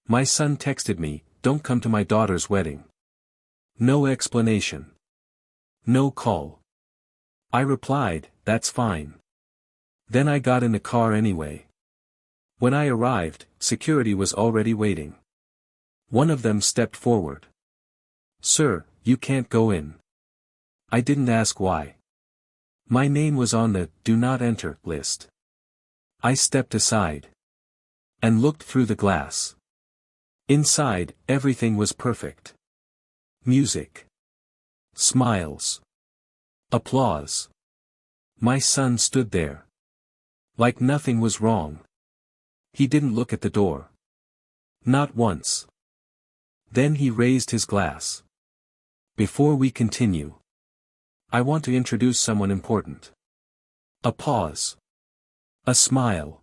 My son texted me, "Don't come to my daughter's wedding." No explanation. No call. I replied, "That's fine." Then I got in the car anyway. When I arrived, security was already waiting. One of them stepped forward. "Sir, you can't go in." I didn't ask why. My name was on the "Do Not Enter" list. I stepped aside and looked through the glass. Inside, everything was perfect. Music. Smiles. Applause. My son stood there. Like nothing was wrong. He didn't look at the door. Not once. Then he raised his glass. "Before we continue, I want to introduce someone important." A pause. A smile.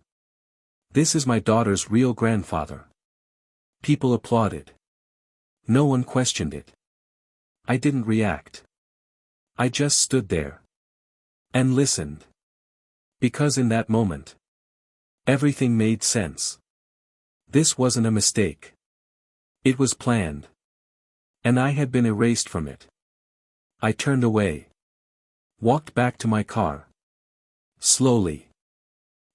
"This is my daughter's real grandfather." People applauded. No one questioned it. I didn't react. I just stood there. And listened. Because in that moment, everything made sense. This wasn't a mistake. It was planned. And I had been erased from it. I turned away. Walked back to my car. Slowly.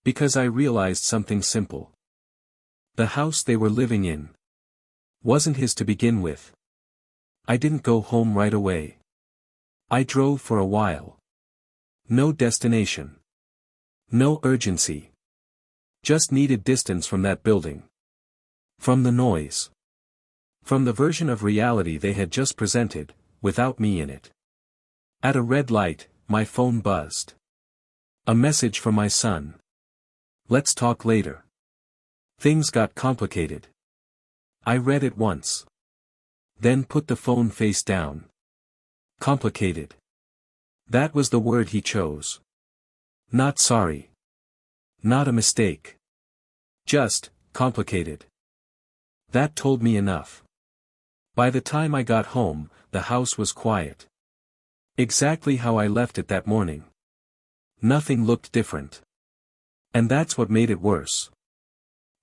Because I realized something simple. The house they were living in wasn't his to begin with. I didn't go home right away. I drove for a while. No destination. No urgency. Just needed distance from that building. From the noise. From the version of reality they had just presented, without me in it. At a red light, my phone buzzed. A message from my son. "Let's talk later." Things got complicated. I read it once. Then put the phone face down. Complicated. That was the word he chose. Not sorry. Not a mistake. Just, complicated. That told me enough. By the time I got home, the house was quiet. Exactly how I left it that morning. Nothing looked different. And that's what made it worse.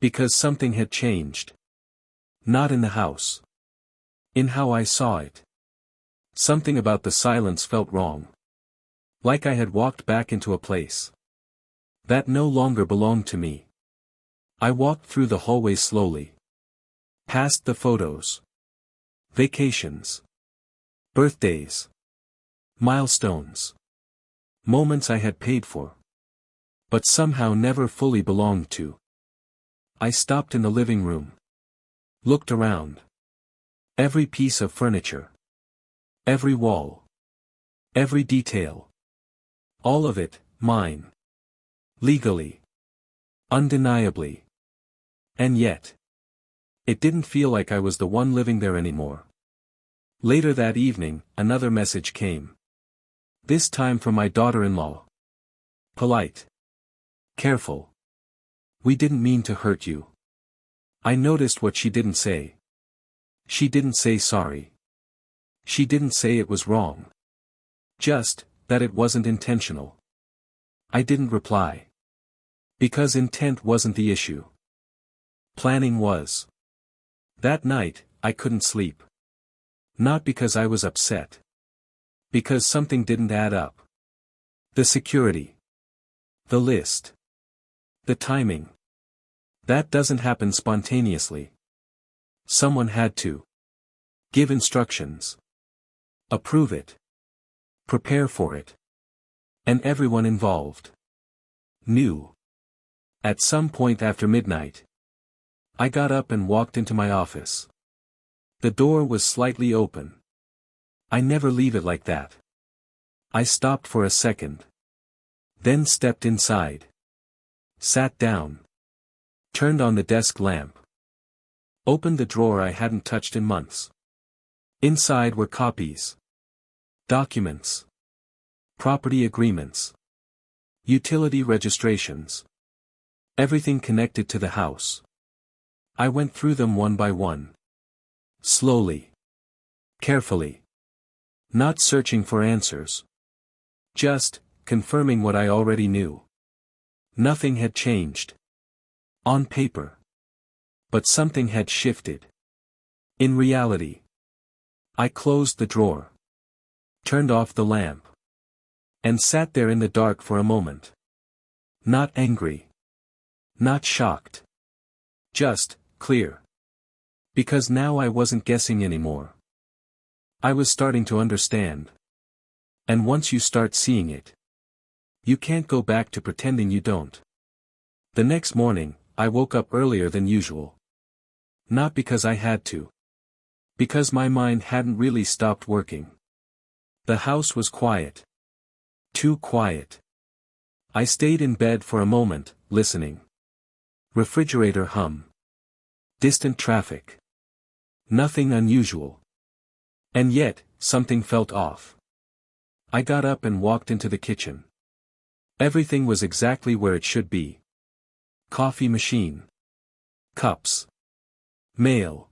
Because something had changed. Not in the house. In how I saw it. Something about the silence felt wrong. Like I had walked back into a place that no longer belonged to me. I walked through the hallway slowly. Past the photos. Vacations. Birthdays. Milestones. Moments I had paid for. But somehow never fully belonged to. I stopped in the living room. Looked around. Every piece of furniture. Every wall. Every detail. All of it, mine. Legally. Undeniably. And yet. It didn't feel like I was the one living there anymore. Later that evening, another message came. This time from my daughter-in-law. Polite. Careful. "We didn't mean to hurt you." I noticed what she didn't say. She didn't say sorry. She didn't say it was wrong. Just, that it wasn't intentional. I didn't reply. Because intent wasn't the issue. Planning was. That night, I couldn't sleep. Not because I was upset. Because something didn't add up. The security. The list. The timing. That doesn't happen spontaneously. Someone had to give instructions. Approve it. Prepare for it. And everyone involved knew. At some point after midnight, I got up and walked into my office. The door was slightly open. I never leave it like that. I stopped for a second. Then stepped inside. Sat down. Turned on the desk lamp. Opened the drawer I hadn't touched in months. Inside were copies. Documents. Property agreements. Utility registrations. Everything connected to the house. I went through them one by one. Slowly. Carefully. Not searching for answers. Just, confirming what I already knew. Nothing had changed. On paper. But something had shifted. In reality. I closed the drawer. Turned off the lamp. And sat there in the dark for a moment. Not angry. Not shocked. Just, clear. Because now I wasn't guessing anymore. I was starting to understand. And once you start seeing it, you can't go back to pretending you don't. The next morning, I woke up earlier than usual. Not because I had to. Because my mind hadn't really stopped working. The house was quiet. Too quiet. I stayed in bed for a moment, listening. Refrigerator hum. Distant traffic. Nothing unusual. And yet, something felt off. I got up and walked into the kitchen. Everything was exactly where it should be. Coffee machine. Cups. Mail.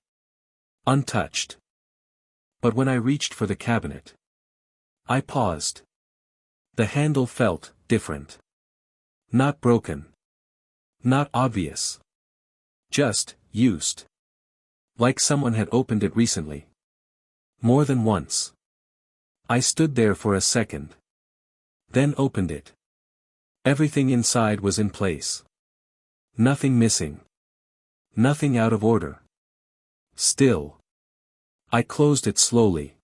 Untouched. But when I reached for the cabinet, I paused. The handle felt different. Not broken. Not obvious. Just used. Like someone had opened it recently. More than once. I stood there for a second. Then opened it. Everything inside was in place. Nothing missing. Nothing out of order. Still. I closed it slowly.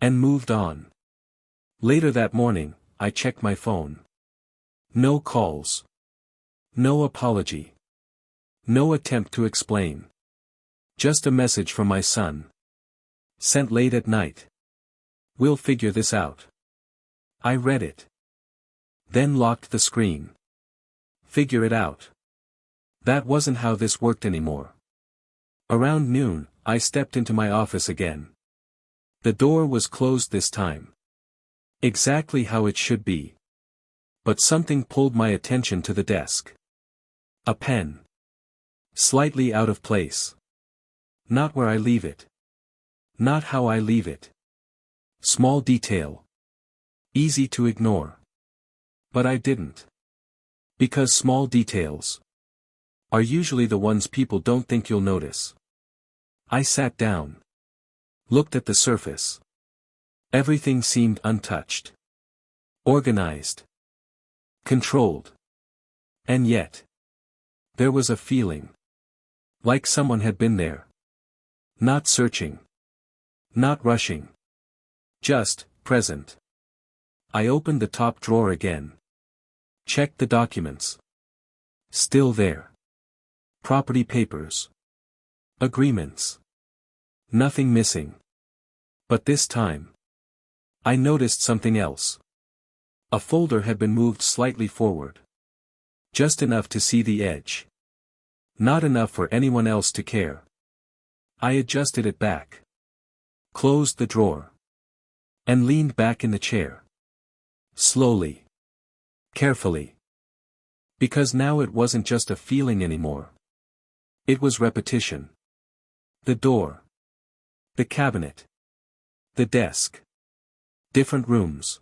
And moved on. Later that morning, I checked my phone. No calls. No apology. No attempt to explain. Just a message from my son. Sent late at night. We'll figure this out. I read it. Then locked the screen. Figure it out. That wasn't how this worked anymore. Around noon, I stepped into my office again. The door was closed this time. Exactly how it should be. But something pulled my attention to the desk. A pen. Slightly out of place. Not where I leave it. Not how I leave it. Small detail. Easy to ignore. But I didn't. Because small details are usually the ones people don't think you'll notice. I sat down. Looked at the surface. Everything seemed untouched. Organized. Controlled. And yet. There was a feeling. Like someone had been there. Not searching. Not rushing. Just, present. I opened the top drawer again. Checked the documents. Still there. Property papers. Agreements. Nothing missing. But this time. I noticed something else. A folder had been moved slightly forward. Just enough to see the edge. Not enough for anyone else to care. I adjusted it back. Closed the drawer. And leaned back in the chair. Slowly. Carefully. Because now it wasn't just a feeling anymore. It was repetition. The door. The cabinet. The desk. Different rooms.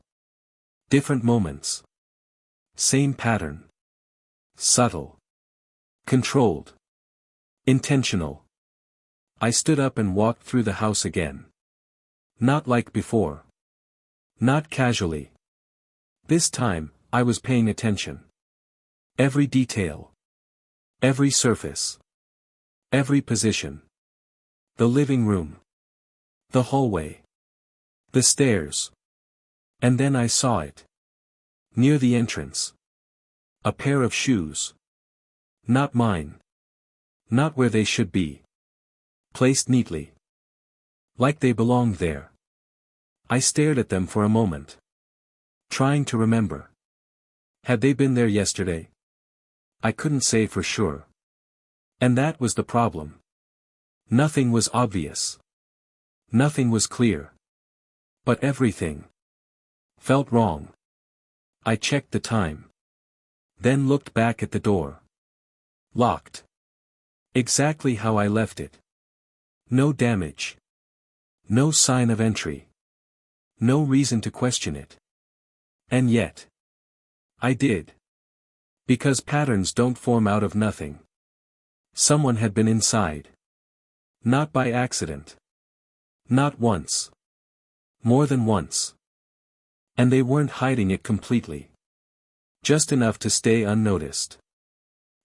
Different moments. Same pattern. Subtle. Controlled. Intentional. I stood up and walked through the house again. Not like before. Not casually. This time, I was paying attention. Every detail. Every surface. Every position. The living room. The hallway. The stairs. And then I saw it. Near the entrance. A pair of shoes. Not mine. Not where they should be. Placed neatly. Like they belonged there. I stared at them for a moment. Trying to remember. Had they been there yesterday? I couldn't say for sure. And that was the problem. Nothing was obvious. Nothing was clear. But everything felt wrong. I checked the time. Then looked back at the door. Locked. Exactly how I left it. No damage. No sign of entry. No reason to question it. And yet. I did. Because patterns don't form out of nothing. Someone had been inside. Not by accident. Not once. More than once. And they weren't hiding it completely. Just enough to stay unnoticed.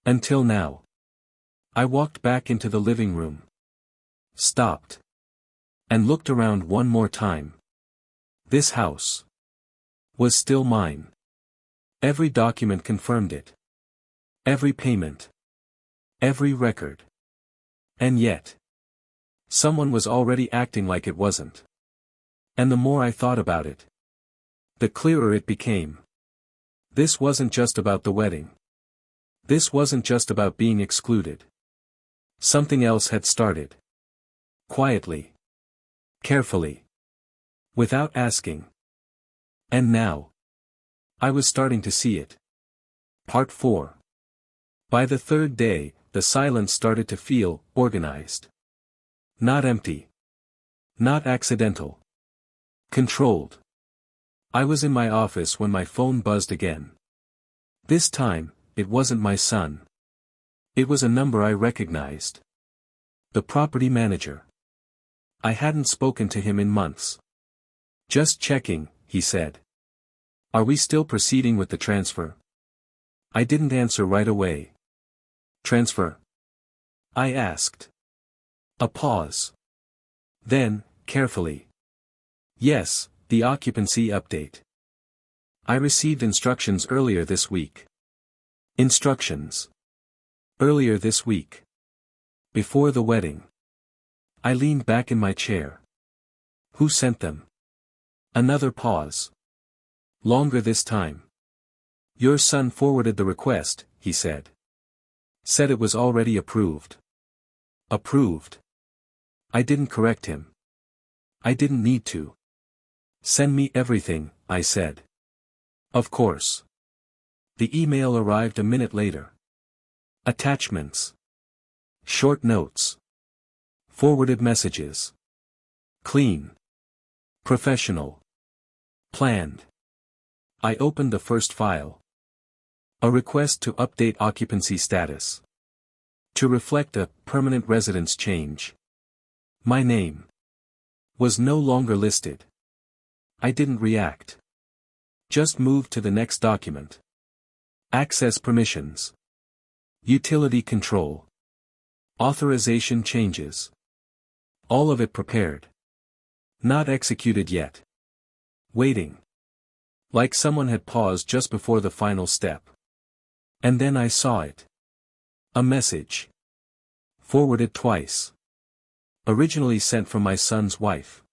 Until now. I walked back into the living room. Stopped. And looked around one more time. This house was still mine. Every document confirmed it. Every payment. Every record. And yet, someone was already acting like it wasn't. And the more I thought about it, the clearer it became. This wasn't just about the wedding. This wasn't just about being excluded. Something else had started. Quietly. Carefully. Without asking. And now, I was starting to see it. Part 4. By the third day, the silence started to feel organized. Not empty. Not accidental. Controlled. I was in my office when my phone buzzed again. This time, it wasn't my son. It was a number I recognized. The property manager. I hadn't spoken to him in months. Just checking, he said. Are we still proceeding with the transfer? I didn't answer right away. Transfer? I asked. A pause. Then, carefully. Yes, the occupancy update. I received instructions earlier this week. Instructions. Earlier this week. Before the wedding. I leaned back in my chair. Who sent them? Another pause. Longer this time. Your son forwarded the request, he said. Said it was already approved. Approved. I didn't correct him. I didn't need to. Send me everything, I said. Of course. The email arrived a minute later. Attachments. Short notes. Forwarded messages. Clean. Professional. Planned. I opened the first file. A request to update occupancy status. To reflect a permanent residence change. My name was no longer listed. I didn't react. Just moved to the next document. Access permissions. Utility control. Authorization changes. All of it prepared. Not executed yet. Waiting. Like someone had paused just before the final step. And then I saw it. A message. Forwarded twice. Originally sent from my son's wife.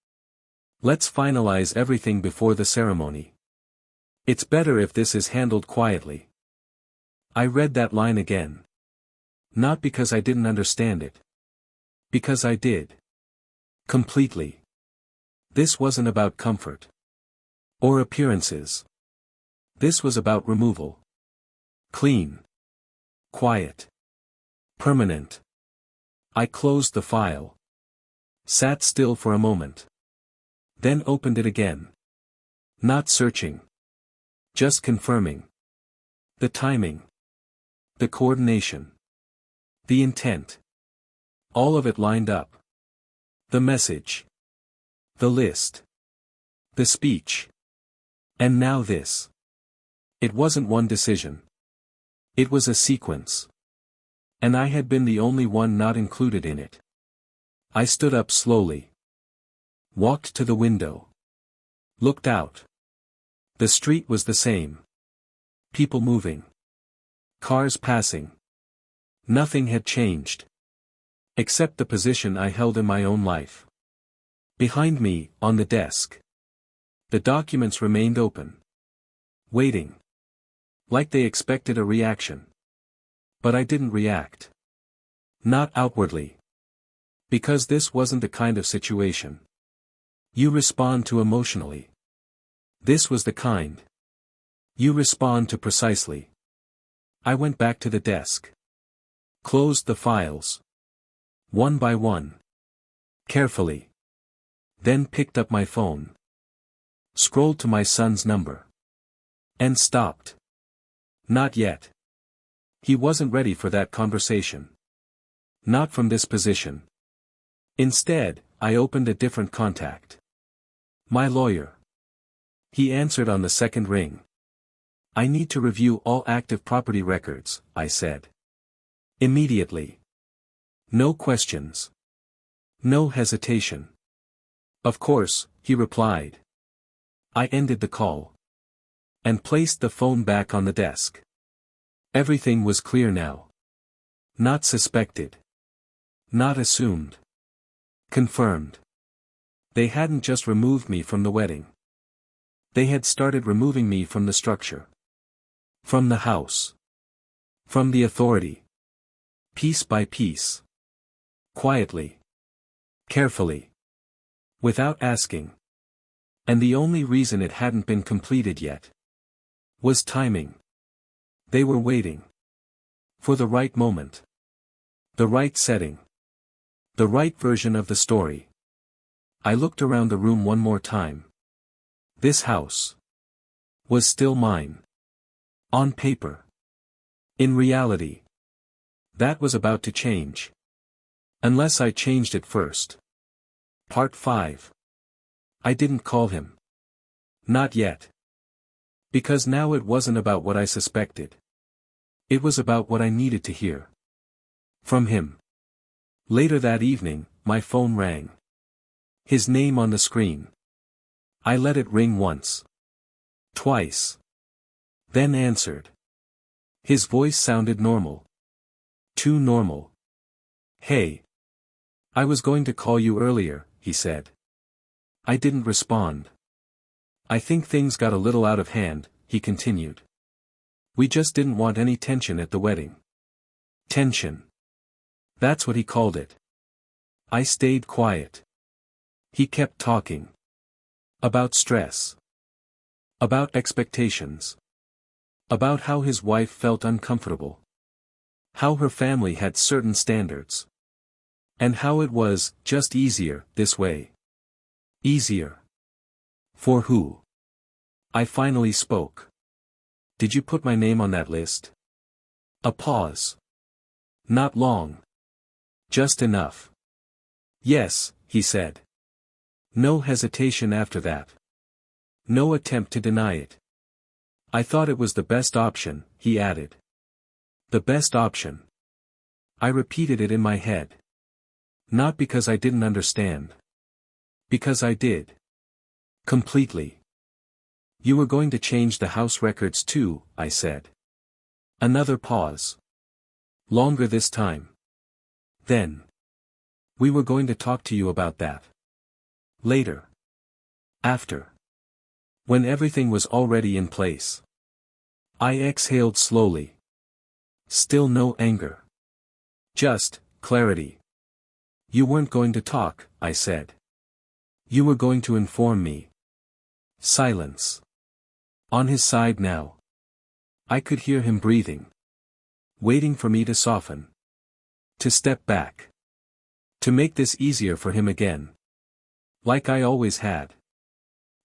Let's finalize everything before the ceremony. It's better if this is handled quietly. I read that line again. Not because I didn't understand it. Because I did. Completely. This wasn't about comfort. Or appearances. This was about removal. Clean. Quiet. Permanent. I closed the file. Sat still for a moment. Then opened it again. Not searching. Just confirming. The timing. The coordination. The intent. All of it lined up. The message. The list. The speech. And now this. It wasn't one decision. It was a sequence. And I had been the only one not included in it. I stood up slowly. Walked to the window. Looked out. The street was the same. People moving. Cars passing. Nothing had changed. Except the position I held in my own life. Behind me, on the desk. The documents remained open. Waiting. Like they expected a reaction. But I didn't react. Not outwardly. Because this wasn't the kind of situation you respond to emotionally. This was the kind you respond to precisely. I went back to the desk. Closed the files. One by one. Carefully. Then picked up my phone. Scrolled to my son's number. And stopped. Not yet. He wasn't ready for that conversation. Not from this position. Instead, I opened a different contact. My lawyer. He answered on the second ring. I need to review all active property records, I said. Immediately. No questions. No hesitation. Of course, he replied. I ended the call. And placed the phone back on the desk. Everything was clear now. Not suspected. Not assumed. Confirmed. They hadn't just removed me from the wedding. They had started removing me from the structure. From the house. From the authority. Piece by piece. Quietly. Carefully. Without asking. And the only reason it hadn't been completed yet was timing. They were waiting. For the right moment. The right setting. The right version of the story. I looked around the room one more time. This house was still mine. On paper. In reality. That was about to change. Unless I changed it first. Part 5. I didn't call him. Not yet. Because now it wasn't about what I suspected. It was about what I needed to hear. From him. Later that evening, my phone rang. His name on the screen. I let it ring once. Twice. Then answered. His voice sounded normal. Too normal. Hey. I was going to call you earlier, he said. I didn't respond. I think things got a little out of hand, he continued. We just didn't want any tension at the wedding. Tension. That's what he called it. I stayed quiet. He kept talking. About stress. About expectations. About how his wife felt uncomfortable. How her family had certain standards. And how it was just easier this way. Easier. For who? I finally spoke. Did you put my name on that list? A pause. Not long. Just enough. Yes, he said. No hesitation after that. No attempt to deny it. I thought it was the best option, he added. The best option. I repeated it in my head. Not because I didn't understand. Because I did. Completely. You were going to change the house records too, I said. Another pause. Longer this time. Then. We were going to talk to you about that. Later. After. When everything was already in place. I exhaled slowly. Still no anger. Just clarity. You weren't going to talk, I said. You were going to inform me. Silence. On his side now. I could hear him breathing. Waiting for me to soften. To step back. To make this easier for him again. Like I always had.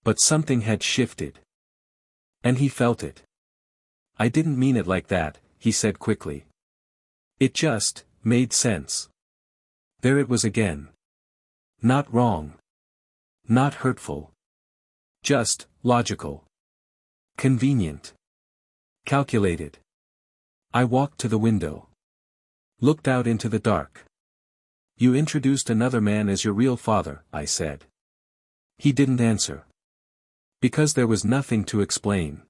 But something had shifted. And he felt it. I didn't mean it like that, he said quickly. It just made sense. There it was again. Not wrong. Not hurtful. Just logical. Convenient. Calculated. I walked to the window. Looked out into the dark. You introduced another man as your real father, I said. He didn't answer. Because there was nothing to explain.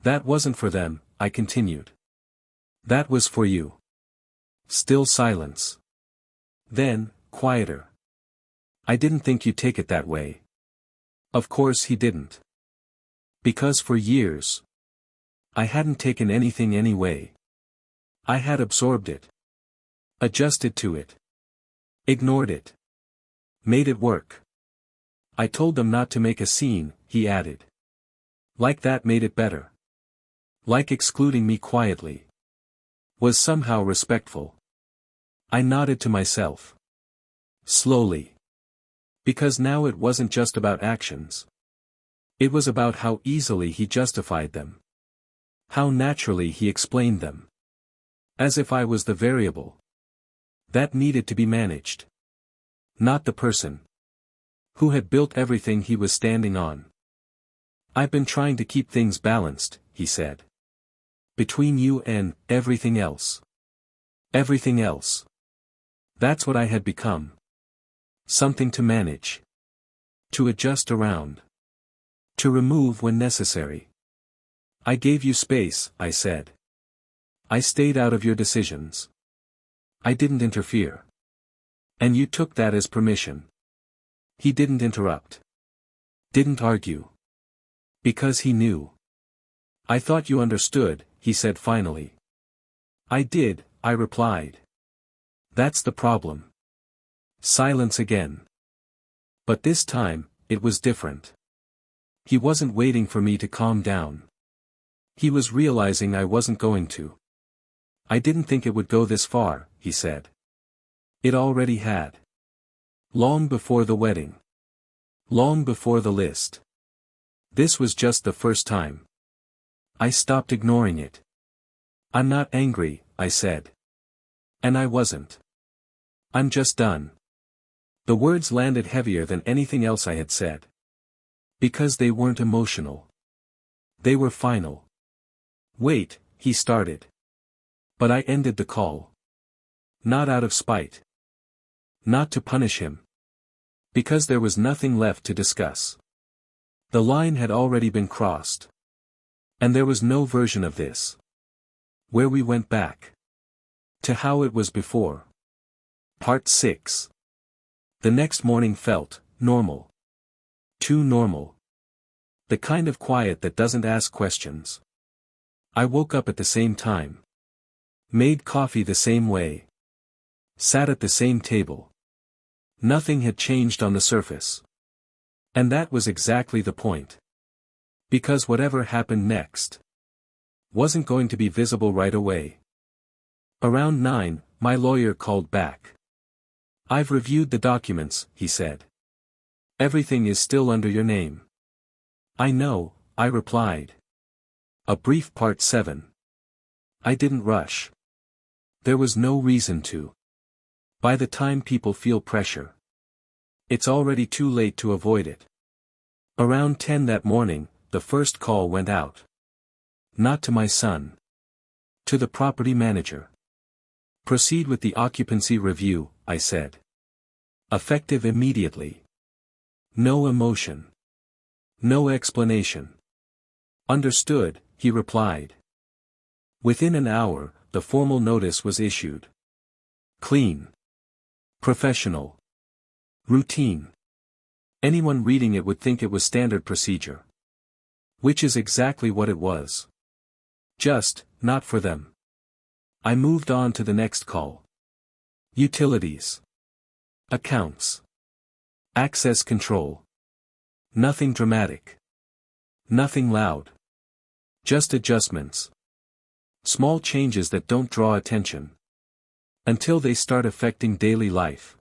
That wasn't for them, I continued. That was for you. Still silence. Then, quieter. I didn't think you'd take it that way. Of course he didn't. Because for years. I hadn't taken anything anyway. I had absorbed it. Adjusted to it. Ignored it. Made it work. I told them not to make a scene, he added. Like that made it better. Like excluding me quietly. Was somehow respectful. I nodded to myself. Slowly. Because now it wasn't just about actions. It was about how easily he justified them. How naturally he explained them. As if I was the variable. That needed to be managed. Not the person who had built everything he was standing on. I've been trying to keep things balanced, he said. Between you and everything else. Everything else. That's what I had become. Something to manage. To adjust around. To remove when necessary. I gave you space, I said. I stayed out of your decisions. I didn't interfere. And you took that as permission. He didn't interrupt. Didn't argue. Because he knew. I thought you understood, he said finally. I did, I replied. That's the problem. Silence again. But this time, it was different. He wasn't waiting for me to calm down. He was realizing I wasn't going to. I didn't think it would go this far, he said. It already had. Long before the wedding. Long before the list. This was just the first time. I stopped ignoring it. I'm not angry, I said. And I wasn't. I'm just done. The words landed heavier than anything else I had said. Because they weren't emotional. They were final. Wait, he started. But I ended the call. Not out of spite. Not to punish him. Because there was nothing left to discuss. The line had already been crossed. And there was no version of this. Where we went back. To how it was before. Part 6. The next morning felt normal. Too normal. The kind of quiet that doesn't ask questions. I woke up at the same time. Made coffee the same way. Sat at the same table. Nothing had changed on the surface. And that was exactly the point. Because whatever happened next wasn't going to be visible right away. Around 9, my lawyer called back. I've reviewed the documents, he said. Everything is still under your name. I know, I replied. A brief Part 7. I didn't rush. There was no reason to. By the time people feel pressure, it's already too late to avoid it. Around 10 that morning, the first call went out. Not to my son. To the property manager. Proceed with the occupancy review, I said. Effective immediately. No emotion. No explanation. Understood, he replied. Within an hour, the formal notice was issued. Clean. Professional. Routine. Anyone reading it would think it was standard procedure. Which is exactly what it was. Just, not for them. I moved on to the next call. Utilities. Accounts. Access control. Nothing dramatic. Nothing loud. Just adjustments. Small changes that don't draw attention. Until they start affecting daily life.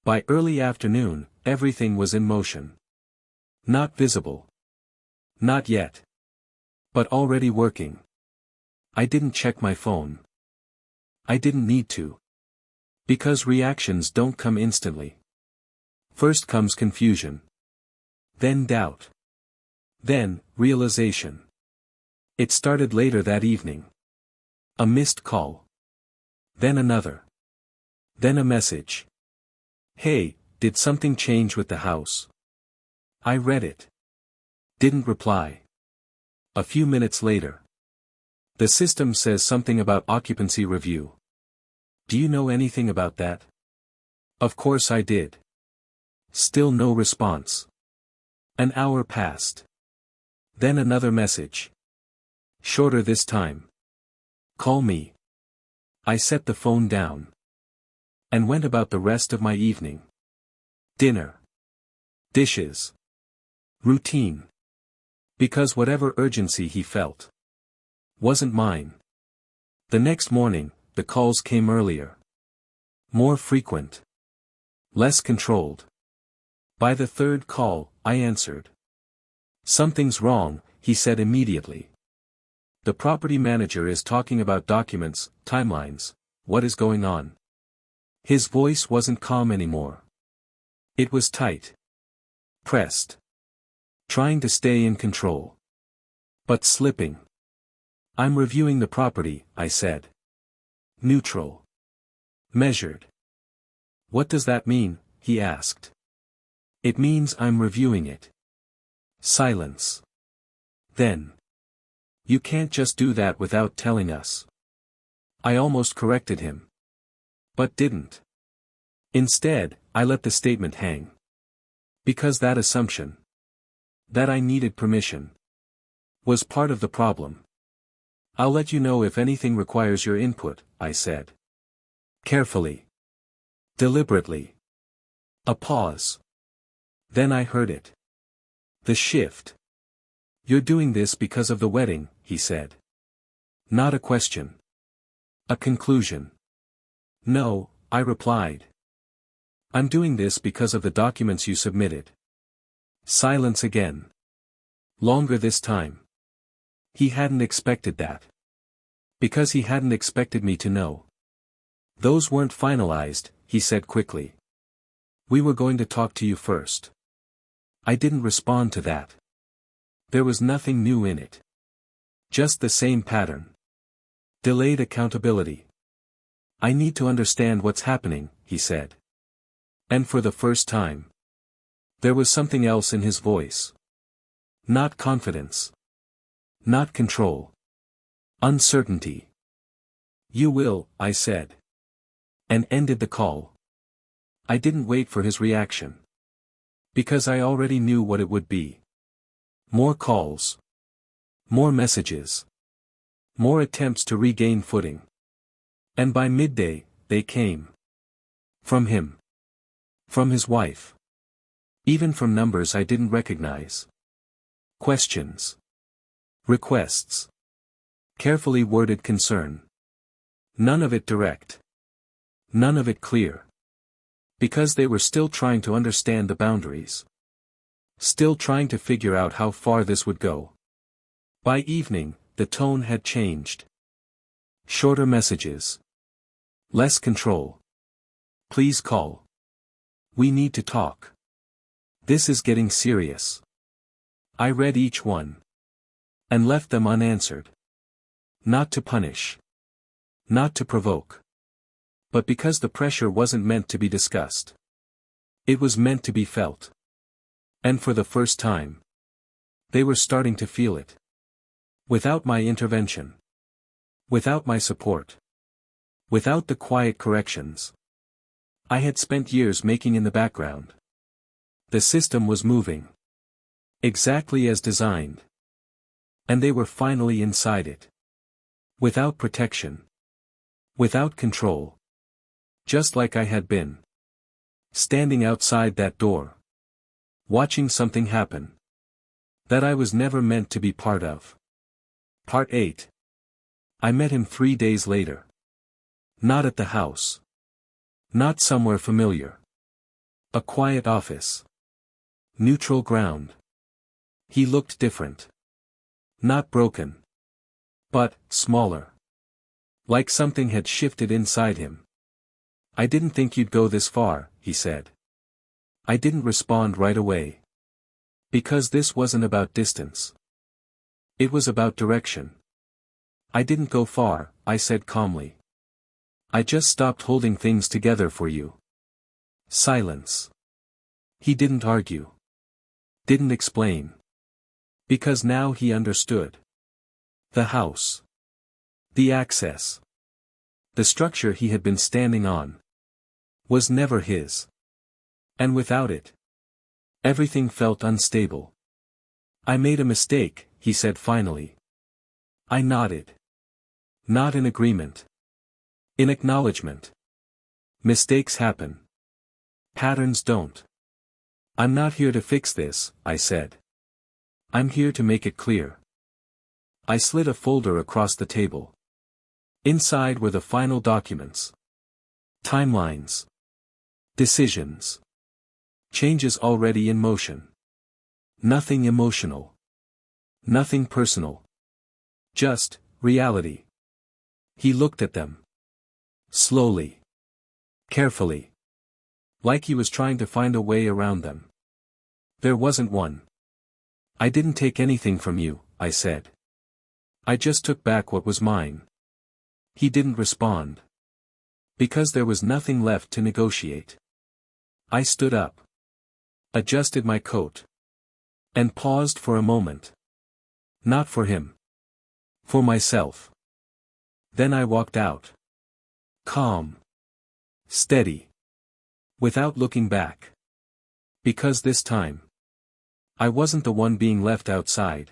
By early afternoon, everything was in motion. Not visible. Not yet. But already working. I didn't check my phone. I didn't need to. Because reactions don't come instantly. First comes confusion. Then doubt. Then, realization. It started later that evening. A missed call. Then another. Then a message. Hey, did something change with the house? I read it. Didn't reply. A few minutes later. The system says something about occupancy review. Do you know anything about that? Of course I did. Still no response. An hour passed. Then another message. Shorter this time. Call me. I set the phone down. And went about the rest of my evening. Dinner. Dishes. Routine. Because whatever urgency he felt wasn't mine. The next morning, the calls came earlier. More frequent. Less controlled. By the third call, I answered. Something's wrong, he said immediately. The property manager is talking about documents, timelines. What is going on? His voice wasn't calm anymore. It was tight. Pressed. Trying to stay in control. But slipping. I'm reviewing the property, I said. Neutral. Measured. What does that mean? He asked. It means I'm reviewing it. Silence. Then. You can't just do that without telling us. I almost corrected him. But didn't. Instead, I let the statement hang. Because that assumption. That I needed permission. Was part of the problem. I'll let you know if anything requires your input, I said. Carefully. Deliberately. A pause. Then I heard it. The shift. You're doing this because of the wedding, he said. Not a question. A conclusion. No, I replied. I'm doing this because of the documents you submitted. Silence again. Longer this time. He hadn't expected that. Because he hadn't expected me to know. Those weren't finalized, he said quickly. We were going to talk to you first. I didn't respond to that. There was nothing new in it. Just the same pattern. Delayed accountability. I need to understand what's happening, he said. And for the first time. There was something else in his voice. Not confidence. Not control. Uncertainty. You will, I said. And ended the call. I didn't wait for his reaction. Because I already knew what it would be. More calls. More messages. More attempts to regain footing. And by midday, they came. From him. From his wife. Even from numbers I didn't recognize. Questions. Requests. Carefully worded concern. None of it direct. None of it clear. Because they were still trying to understand the boundaries. Still trying to figure out how far this would go. By evening, the tone had changed. Shorter messages. Less control. Please call. We need to talk. This is getting serious. I read each one. And left them unanswered. Not to punish. Not to provoke. But because the pressure wasn't meant to be discussed. It was meant to be felt. And for the first time. They were starting to feel it. Without my intervention. Without my support. Without the quiet corrections. I had spent years making in the background. The system was moving. Exactly as designed. And they were finally inside it. Without protection. Without control. Just like I had been. Standing outside that door. Watching something happen. That I was never meant to be part of. Part 8. I met him 3 days later. Not at the house. Not somewhere familiar. A quiet office. Neutral ground. He looked different. Not broken. But, smaller. Like something had shifted inside him. I didn't think you'd go this far, he said. I didn't respond right away. Because this wasn't about distance. It was about direction. I didn't go far, I said calmly. I just stopped holding things together for you. Silence. He didn't argue. Didn't explain. Because now he understood. The house. The access. The structure he had been standing on. Was never his. And without it. Everything felt unstable. I made a mistake, he said finally. I nodded. Not in agreement. In acknowledgement. Mistakes happen. Patterns don't. I'm not here to fix this, I said. I'm here to make it clear. I slid a folder across the table. Inside were the final documents. Timelines. Decisions. Changes already in motion. Nothing emotional. Nothing personal. Just, reality. He looked at them. Slowly. Carefully. Like he was trying to find a way around them. There wasn't one. I didn't take anything from you, I said. I just took back what was mine. He didn't respond. Because there was nothing left to negotiate. I stood up. Adjusted my coat. And paused for a moment. Not for him. For myself. Then I walked out. Calm. Steady. Without looking back. Because this time. I wasn't the one being left outside.